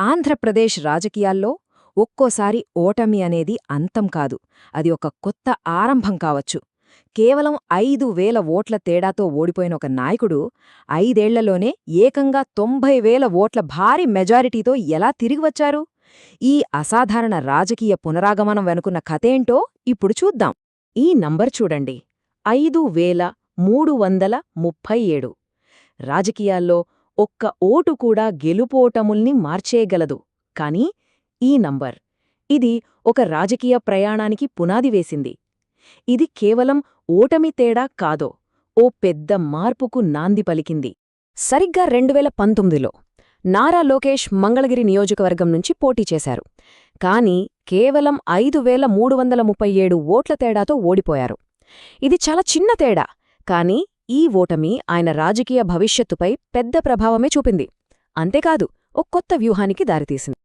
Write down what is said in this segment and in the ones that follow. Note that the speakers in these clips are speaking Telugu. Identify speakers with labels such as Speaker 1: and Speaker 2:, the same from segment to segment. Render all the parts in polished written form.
Speaker 1: ఆంధ్రప్రదేశ్ రాజకీయాల్లో ఒక్కోసారి ఓటమి అనేది అంతం కాదు, అది ఒక కొత్త ఆరంభం కావచ్చు. కేవలం 5,000 ఓట్ల తేడాతో ఓడిపోయిన ఒక నాయకుడు 5 ఏళ్లలోనే ఏకంగా 90,000 ఓట్ల భారీ మెజారిటీతో ఎలా తిరిగివచ్చారు? ఈ అసాధారణ రాజకీయ పునరాగమనం వెనుకున్న కథేంటో ఇప్పుడు చూద్దాం. ఈ నంబర్ చూడండి, 5,337. రాజకీయాల్లో ఒక్క ఓటు కూడా గెలుపోటముల్ని మార్చేయగలదు. కానీ ఈ నంబర్, ఇది ఒక రాజకీయ ప్రయాణానికి పునాది వేసింది. ఇది కేవలం ఓటమి తేడా కాదో, ఓ పెద్ద మార్పుకు నాంది పలికింది. సరిగ్గా 2019లో నారా లోకేష్ మంగళగిరి నియోజకవర్గం నుంచి పోటీ చేశారు. కాని కేవలం 5,337 ఓట్ల తేడాతో ఓడిపోయారు. ఇది చాలా చిన్న తేడా, కాని ఈ ఓటమి ఆయన రాజకీయ భవిష్యత్తుపై పెద్ద ప్రభావమే చూపింది. అంతేకాదు, ఓ కొత్త వ్యూహానికి దారితీసింది.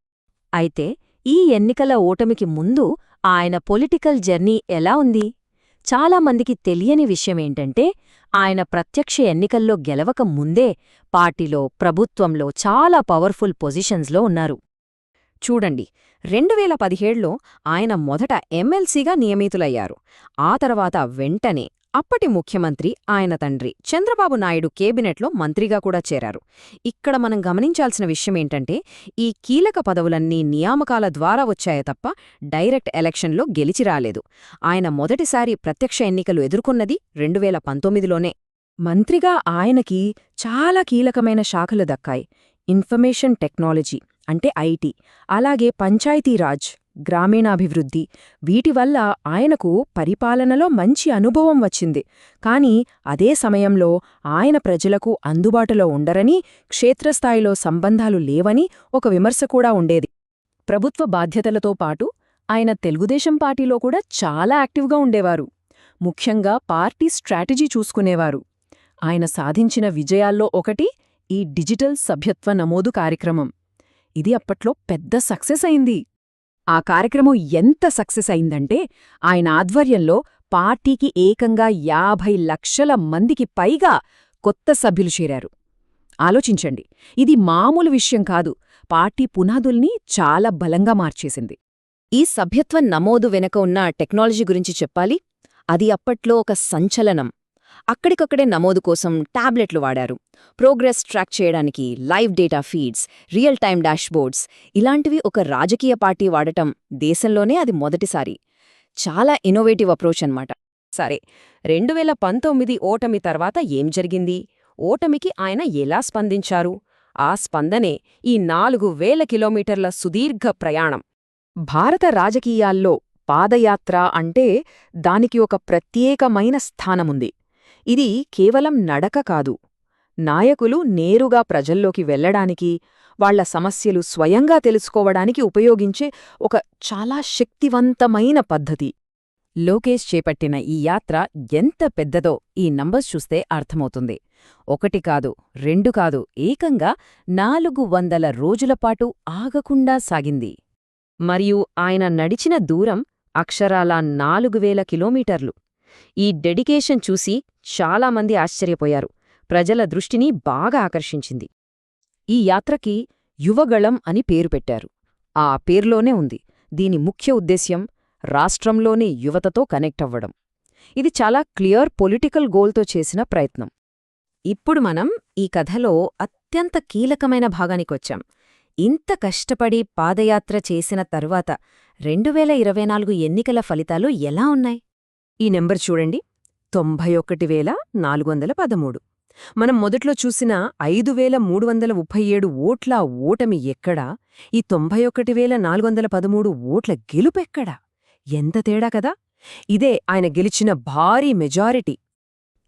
Speaker 1: అయితే ఈ ఎన్నికల ఓటమికి ముందు ఆయన పొలిటికల్ జర్నీ ఎలా ఉంది? చాలామందికి తెలియని విషయమేంటంటే, ఆయన ప్రత్యక్ష ఎన్నికల్లో గెలవక ముందే పార్టీలో, ప్రభుత్వంలో చాలా పవర్ఫుల్ పొజిషన్స్లో ఉన్నారు. చూడండి, 2017లో ఆయన మొదట ఎమ్మెల్సీగా నియమితులయ్యారు. ఆ తర్వాత వెంటనే అప్పటి ముఖ్యమంత్రి ఆయన తండ్రి చంద్రబాబు నాయుడు కేబినెట్లో మంత్రిగా కూడా చేరారు. ఇక్కడ మనం గమనించాల్సిన విషయమేంటంటే, ఈ కీలక పదవులన్నీ నియామకాల ద్వారా వచ్చాయే తప్ప డైరెక్ట్ ఎలక్షన్లో గెలిచి రాలేదు. ఆయన మొదటిసారి ప్రత్యక్ష ఎన్నికలు ఎదుర్కొన్నది 2019లోనే. మంత్రిగా ఆయనకి చాలా కీలకమైన శాఖలు దక్కాయి. ఇన్ఫర్మేషన్ టెక్నాలజీ అంటే ఐటీ, అలాగే పంచాయతీరాజ్, గ్రామీణాభివృద్ధి. వీటివల్ల ఆయనకు పరిపాలనలో మంచి అనుభవం వచ్చింది. కాని అదే సమయంలో ఆయన ప్రజలకు అందుబాటులో ఉండరని, క్షేత్రస్థాయిలో సంబంధాలు లేవని ఒక విమర్శ కూడా ఉండేది. ప్రభుత్వ బాధ్యతలతో పాటు ఆయన తెలుగుదేశం పార్టీలో కూడా చాలా యాక్టివ్గా ఉండేవారు. ముఖ్యంగా పార్టీ స్ట్రాటజీ చూసుకునేవారు. ఆయన సాధించిన విజయాల్లో ఒకటి ఈ డిజిటల్ సభ్యత్వ నమోదు కార్యక్రమం. ఇది అప్పట్లో పెద్ద సక్సెస్ అయింది. ఆ కార్యక్రమం ఎంత సక్సెస్ అయిందంటే, ఆయన ఆధ్వర్యంలో పార్టీకి ఏకంగా 50 లక్షల మందికి పైగా కొత్త సభ్యులు చేరారు. ఆలోచించండి, ఇది మామూలు విషయం కాదు. పార్టీ పునాదుల్ని చాలా బలంగా మార్చేసింది. ఈ సభ్యత్వ నమోదు వెనక ఉన్న టెక్నాలజీ గురించి చెప్పాలి. అది అప్పట్లో ఒక సంచలనం. అక్కడికక్కడే నమోదు కోసం టాబ్లెట్లు వాడారు. ప్రోగ్రెస్ ట్రాక్ చేయడానికి live data feeds, real time dashboards, ఇలాంటివి ఒక రాజకీయ పార్టీ వాడటం దేశంలోనే అది మొదటిసారి. చాలా ఇన్నోవేటివ్ అప్రోచ్ అన్నమాట. సరే, 2019 ఓటమి తర్వాత ఏం జరిగింది? ఓటమికి ఆయన ఎలా స్పందించారు? ఆ స్పందనే ఈ 4,000 కిలోమీటర్ల సుదీర్ఘ ప్రయాణం. భారత రాజకీయాల్లో పాదయాత్ర అంటే దానికి ఒక ప్రత్యేకమైన స్థానముంది. ఇది కేవలం నడక కాదు, నాయకులు నేరుగా ప్రజల్లోకి వెళ్లడానికి, వాళ్ల సమస్యలు స్వయంగా తెలుసుకోవడానికి ఉపయోగించే ఒక చాలా శక్తివంతమైన పద్ధతి. లోకేష్ చేపట్టిన ఈ యాత్ర ఎంత పెద్దదో ఈ నంబర్స్ చూస్తే అర్థమవుతుంది. 1 కాదు, 2 కాదు, ఏకంగా 400 రోజులపాటు ఆగకుండా సాగింది. మరియు ఆయన నడిచిన దూరం అక్షరాల 4,000 కిలోమీటర్లు. ఈ డెడికేషన్ చూసి చాలామంది ఆశ్చర్యపోయారు. ప్రజల దృష్టిని బాగా ఆకర్షించింది. ఈ యాత్రకి యువగళం అని పేరు పెట్టారు. ఆ పేర్లోనే ఉంది, దీని ముఖ్య ఉద్దేశ్యం రాష్ట్రంలోని యువతతో కనెక్ట్ అవ్వడం. ఇది చాలా క్లియర్ పొలిటికల్ గోల్తో చేసిన ప్రయత్నం. ఇప్పుడు మనం ఈ కథలో అత్యంత కీలకమైన భాగానికొచ్చాం. ఇంత కష్టపడి పాదయాత్ర చేసిన తరువాత 2024 ఎన్నికల ఫలితాలు ఎలా ఉన్నాయి? ఈ నెంబర్ చూడండి, 91,413. మనం మొదట్లో చూసిన 5,337 ఓట్ల ఓటమి ఎక్కడా? ఈ 91,413 ఓట్ల గెలుపెక్కడా? ఎంత తేడా కదా! ఇదే ఆయన గెలిచిన భారీ మెజారిటీ.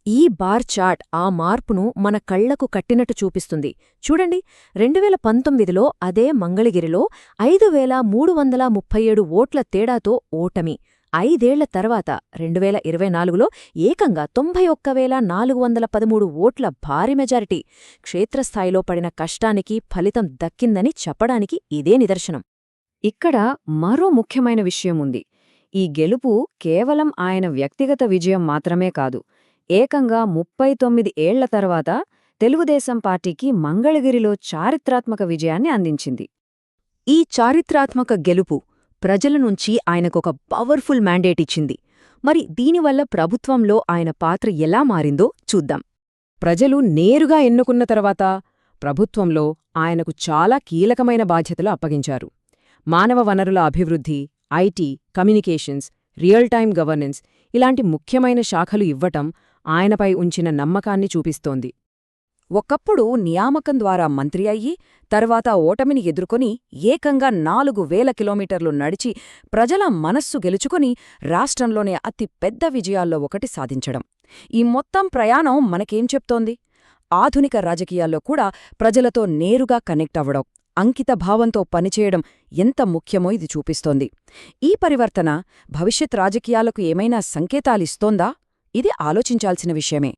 Speaker 1: ఈ బార్ చార్ట్ ఆ మార్పును మన కళ్లకు కట్టినట్టు చూపిస్తుంది. చూడండి, 2019లో అదే మంగళగిరిలో 5,337 ఓట్ల తేడాతో ఓటమి. 5 ఏళ్ల తర్వాత 2024లో ఏకంగా 91,413 ఓట్ల భారీ మెజారిటీ. క్షేత్రస్థాయిలో పడిన కష్టానికి ఫలితం దక్కిందని చెప్పడానికి ఇదే నిదర్శనం. ఇక్కడ మరో ముఖ్యమైన విషయముంది. ఈ గెలుపు కేవలం ఆయన వ్యక్తిగత విజయం మాత్రమే కాదు, ఏకంగా 39 ఏళ్ల తర్వాత తెలుగుదేశం పార్టీకి మంగళగిరిలో చారిత్రాత్మక విజయాన్ని అందించింది.
Speaker 2: ఈ చారిత్రాత్మక గెలుపు ప్రజల నుంచి ఆయనకొక పవర్ఫుల్ మ్యాండేట్ ఇచ్చింది. మరి దీనివల్ల ప్రభుత్వంలో ఆయన పాత్ర ఎలా మారిందో చూద్దాం.
Speaker 1: ప్రజలు నేరుగా ఎన్నుకున్న తర్వాత ప్రభుత్వంలో ఆయనకు చాలా కీలకమైన బాధ్యతలు అప్పగించారు. మానవ వనరుల అభివృద్ధి, IT, communications, real time governance ఇలాంటి ముఖ్యమైన శాఖలు ఇవ్వటం ఆయనపై ఉంచిన నమ్మకాన్ని చూపిస్తోంది.
Speaker 2: ఒకప్పుడు నియామకం ద్వారా మంత్రి అయ్యి తర్వాత ఓటమిని ఎదుర్కొని ఏకంగా 4,000 కిలోమీటర్లు నడిచి ప్రజల మనస్సు గెలుచుకొని రాష్ట్రంలోనే అతి పెద్ద విజయాల్లో ఒకటి సాధించడం. ఈ మొత్తం ప్రయాణం మనకేం చెప్తోంది? ఆధునిక రాజకీయాల్లో కూడా ప్రజలతో నేరుగా కనెక్ట్ అవ్వడం, అంకిత భావంతో పనిచేయడం ఎంత ముఖ్యమో ఇది చూపిస్తోంది. ఈ పరివర్తన భవిష్యత్ రాజకీయాలకు ఏమైనా సంకేతాలిస్తోందా? ఇది ఆలోచించాల్సిన విషయమే.